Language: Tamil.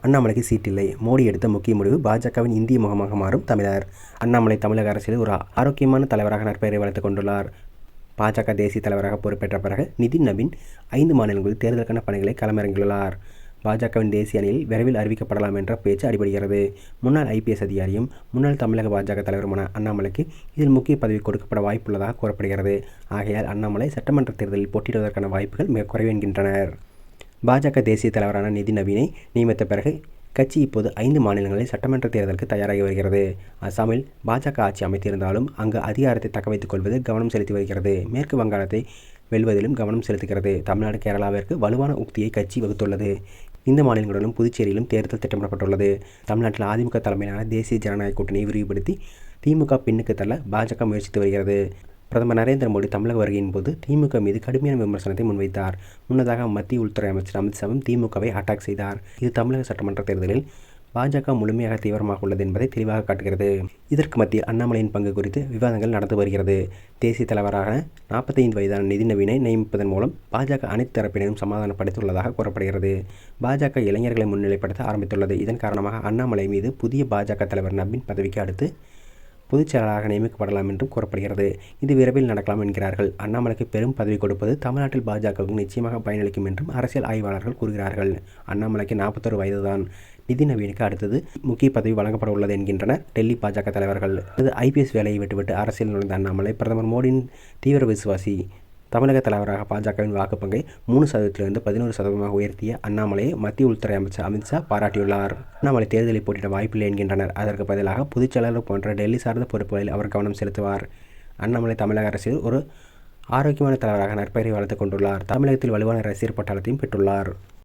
அண்ணாமலைக்கு சீட்டில்லை. மோடி எடுத்த முக்கிய முடிவு. பாஜகவின் இந்திய முகமாக மாறும் தமிழர். அண்ணாமலை தமிழக அரசியலில் ஒரு ஆரோக்கியமான தலைவராக நற்பெயரை வளர்த்துக் கொண்டுள்ளார். பாஜக தேசிய தலைவராக பொறுப்பேற்ற பிறகு நிதின் நவீன் 5 மாநிலங்களில் தேர்தலுக்கான பணிகளை களமிறங்கியுள்ளார். பாஜகவின் தேசிய அணியில் விரைவில் அறிவிக்கப்படலாம் என்ற பேச்சு அடிபடுகிறது. முன்னாள் IPS அதிகாரியும் முன்னாள் தமிழக பாஜக தலைவருமான அண்ணாமலைக்கு இதில் முக்கிய பதவி கொடுக்கப்பட வாய்ப்புள்ளதாக கூறப்படுகிறது. ஆகையால் அண்ணாமலை சட்டமன்ற தேர்தலில் போட்டியிடுவதற்கான வாய்ப்புகள் மிக குறைவு என்கின்றனர். பாஜக தேசிய தலைவரான நிதின் நவீனை நியமித்த பிறகு கட்சி இப்போது 5 மாநிலங்களில் சட்டமன்ற தேர்தலுக்கு தயாராகி வருகிறது. அசாமில் பாஜக ஆட்சி அமைத்திருந்தாலும் அங்கு அதிகாரத்தை தக்க வைத்துக் கொள்வதில் கவனம் செலுத்தி வருகிறது. மேற்கு வங்காளத்தை வெல்வதிலும் கவனம் செலுத்துகிறது. தமிழ்நாடு, கேரளாவிற்கு வலுவான உக்தியை கட்சி வகுத்துள்ளது. இந்த மாநிலங்களிலும் புதுச்சேரியிலும் தேர்தல் திட்டமிடப்பட்டுள்ளது. தமிழ்நாட்டில் அதிமுக தலைமையிலான தேசிய ஜனநாயக கூட்டணியை விரிவுபடுத்தி திமுக பின்னுக்கு தள்ள பாஜக முயற்சித்து வருகிறது. பிரதமர் நரேந்திர மோடி தமிழக வருகையின் போது திமுக மீது கடுமையான விமர்சனத்தை முன்வைத்தார். முன்னதாக மத்திய உள்துறை அமைச்சர் அமித்ஷாவும் திமுகவை அட்டாக் செய்தார். இது தமிழக சட்டமன்ற தேர்தலில் பாஜக முழுமையாக தீவிரமாக உள்ளது என்பதை தெளிவாக காட்டுகிறது. இதற்கு மத்தியில் அண்ணாமலையின் பங்கு குறித்து விவாதங்கள் நடந்து வருகிறது. தேசிய தலைவராக 45 வயதான நிதின் நவீனை நியமிப்பதன் மூலம் பாஜக அனைத்து தரப்பினரும் சமாதானப்படுத்தியுள்ளதாக கூறப்படுகிறது. பாஜக இளைஞர்களை முன்னிலைப்படுத்த ஆரம்பித்துள்ளது. இதன் காரணமாக அண்ணாமலை மீது புதிய பாஜக தலைவர் நவீன் பதவிக்கு அடுத்து பொதுச் செயலாளராக நியமிக்கப்படலாம் என்றும் கூறப்படுகிறது. இது விரைவில் நடக்கலாம் என்கிறார்கள். அண்ணாமலைக்கு பெரும் பதவி கொடுப்பது தமிழ்நாட்டில் பாஜகவுக்கு நிச்சயமாக பயனளிக்கும் என்றும் அரசியல் ஆய்வாளர்கள் கூறுகிறார்கள். அண்ணாமலைக்கு 41 வயதுதான். நிதின் நவீனுக்கு அடுத்தது முக்கிய பதவி வழங்கப்பட உள்ளது என்கின்றனர் டெல்லி பாஜக தலைவர்கள். IPS வேலையை விட்டுவிட்டு அரசியல் நுழைந்த அண்ணாமலை பிரதமர் மோடியின் தீவிர விசுவாசி. தமிழக தலைவராக பாஜகவின் வாக்குப்பங்கை 3%லிருந்து 11% உயர்த்திய அண்ணாமலையை மத்திய உள்துறை அமைச்சர் அமித்ஷா பாராட்டியுள்ளார். அண்ணாமலை தேர்தலில் போட்டியிட வாய்ப்பில்லை என்கின்றனர். அதற்கு பதிலாக பொதுச்செயலாளர் போன்ற டெல்லி சார்ந்த பொறுப்புகளில் அவர் கவனம் செலுத்துவார். அண்ணாமலை தமிழக அரசியல் ஒரு ஆரோக்கியமான தலைவராக நற்பெயரை வளர்த்துக் கொண்டுள்ளார். தமிழகத்தில் வலுவான ரசிகர் பட்டாளத்தையும் பெற்றுள்ளார்.